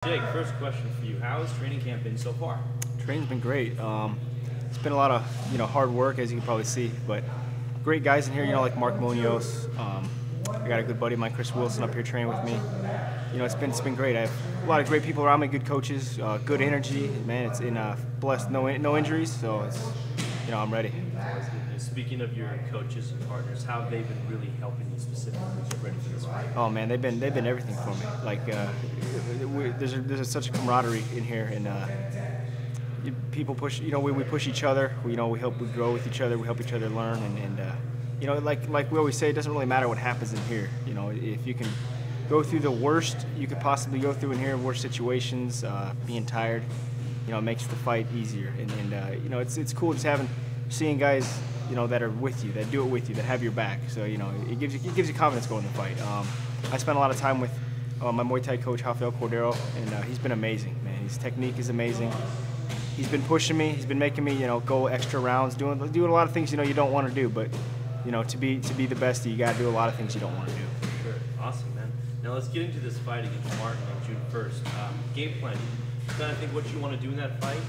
Jake, first question for you. How has training camp been so far? Training's been great. It's been a lot of hard work, as you can probably see, but great guys in here. Like Mark Munoz. I got a good buddy of mine, Chris Wilson, up here training with me. It's been great. I have a lot of great people around me, good coaches, good energy. Man, it's blessed, no injuries, so I'm ready. Speaking of your coaches and partners, how have they been really helping you specifically get ready for this fight? Oh man, they've been everything for me. Like there's such a camaraderie in here, and people push. We push each other. We grow with each other. We help each other learn, and like we always say, it doesn't really matter what happens in here. If you can go through the worst you could possibly go through in here, worst situations, being tired, it makes the fight easier. And it's cool just seeing guys that are with you, that do it with you, that have your back. So it gives you confidence going to the fight. I spent a lot of time with my Muay Thai coach Rafael Cordero, and he's been amazing, man. His technique is amazing. He's been pushing me. He's been making me go extra rounds, doing a lot of things you don't want to do, but to be the best, you got to do a lot of things you don't want to do. Sure, awesome, man. Now let's get into this fight against Martin on June 1st. Game plan. Kind of think what you want to do in that fight.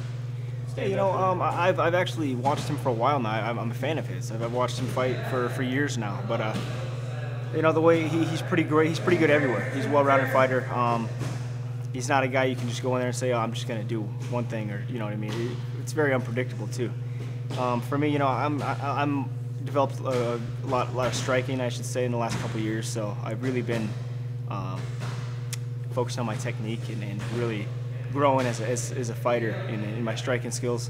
I've actually watched him for a while now. I'm a fan of his. I've watched him fight for years now. But the way he's pretty great. He's pretty good everywhere. He's a well-rounded fighter. He's not a guy you can just go in there and say, "Oh, I'm just gonna do one thing," or what I mean. It's very unpredictable too. For me, I'm developed a lot of striking, I should say, in the last couple of years. So I've really been focused on my technique and really growing as a fighter in my striking skills.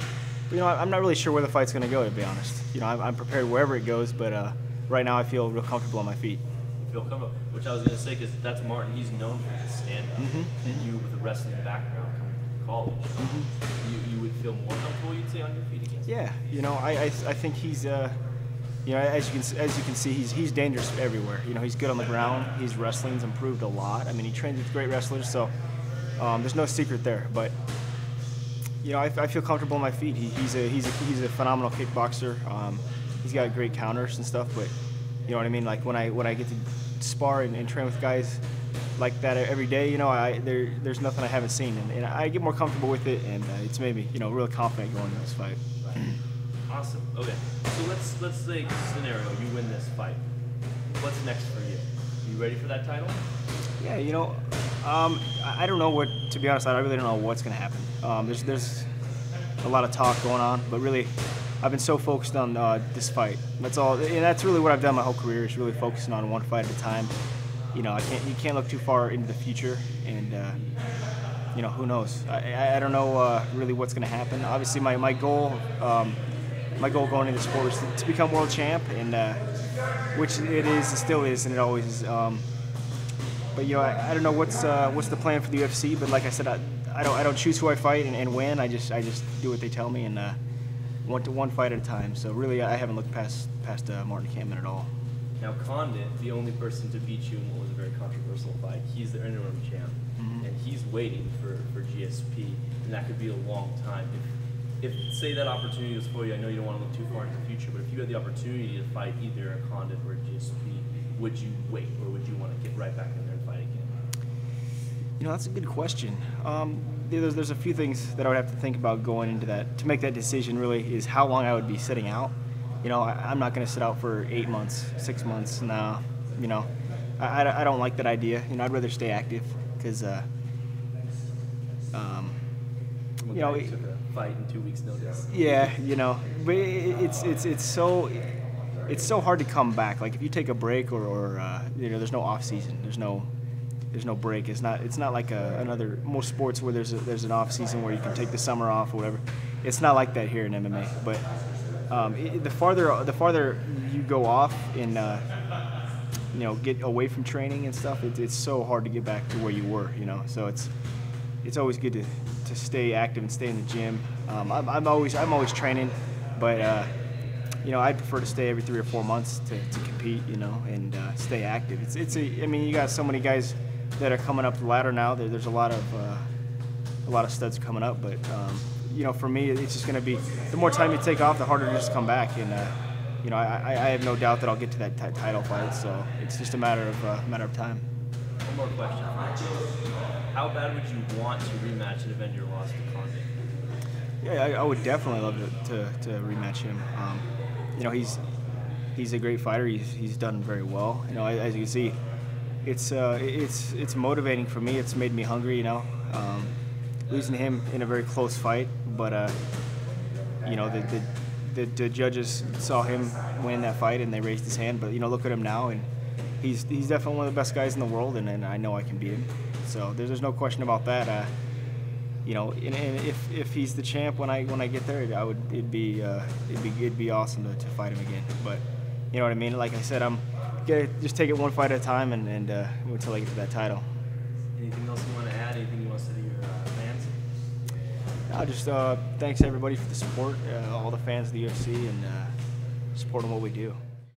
But, I'm not really sure where the fight's going to go, to be honest. I'm prepared wherever it goes, but right now I feel real comfortable on my feet. You feel comfortable, which I was going to say, because that's Martin. He's known for his stand-up, and you with a wrestling background coming from college, you would feel more comfortable, you'd say, on your feet against him? Yeah, I think he's as you can see, he's dangerous everywhere. He's good on the ground. His wrestling's improved a lot. I mean, he trains with great wrestlers, so there's no secret there. But I feel comfortable on my feet. He's a phenomenal kickboxer. He's got great counters and stuff. But you know what I mean. Like when I get to spar and train with guys like that every day, there's nothing I haven't seen, and I get more comfortable with it, and it's made me really confident going into this fight. Awesome. Okay. So let's say scenario, you win this fight. What's next for you? You ready for that title? Yeah, I don't know what. To be honest, I really don't know what's going to happen. There's a lot of talk going on, but really, I've been so focused on this fight. That's all, and that's really what I've done my whole career, is really focusing on one fight at a time. You can't look too far into the future, and who knows? I don't know really what's going to happen. Obviously, my goal. My goal going into the sport is to become world champ, and which it is, it still is, and it always is. But I don't know what's the plan for the UFC. But like I said, I don't choose who I fight and when. I just do what they tell me, and one fight at a time. So really, I haven't looked past Martin Kampmann at all. Now Condit, the only person to beat you in what was a very controversial fight, he's the interim champ, and he's waiting for GSP, and that could be a long time. If say that opportunity was for you, I know you don't want to look too far into the future, but if you had the opportunity to fight either a Condit or a GSP, would you wait, or would you want to get right back in there and fight again? That's a good question. There's a few things that I would have to think about going into that. To make that decision really is how long I would be sitting out. I'm not going to sit out for 8 months, 6 months. No, I don't like that idea. I'd rather stay active, because fight in 2 weeks' notice. Yeah, but it's so hard to come back. Like if you take a break or there's no off season. There's no break. It's not like most sports where there's an off season where you can take the summer off or whatever. It's not like that here in MMA. But the farther you go off and get away from training and stuff, it's so hard to get back to where you were. So it's always good to stay active and stay in the gym. I'm always training, but I'd prefer to stay every 3 or 4 months to compete, and stay active. I mean, you got so many guys that are coming up the ladder now. There's a lot of studs coming up, but for me, it's just going to be the more time you take off, the harder it is to come back, and I have no doubt that I'll get to that title fight. So it's just a matter of time. One more question. how bad would you want to rematch and avenge your loss to Condit? Yeah, I would definitely love to rematch him. You know, he's a great fighter. He's done very well. You know, as you can see, it's motivating for me. It's made me hungry. You know, losing to him in a very close fight, but you know, the judges saw him win that fight and they raised his hand. But you know, look at him now, and he's definitely one of the best guys in the world, and I know I can beat him. So there's no question about that. You know, and if he's the champ when I get there, it'd be awesome to fight him again. But you know what I mean? Like I said, I'm gonna just take it one fight at a time and until I get to that title. Anything else you want to add? Anything you want to say to your fans? No, just thanks everybody for the support, all the fans of the UFC, and supporting what we do.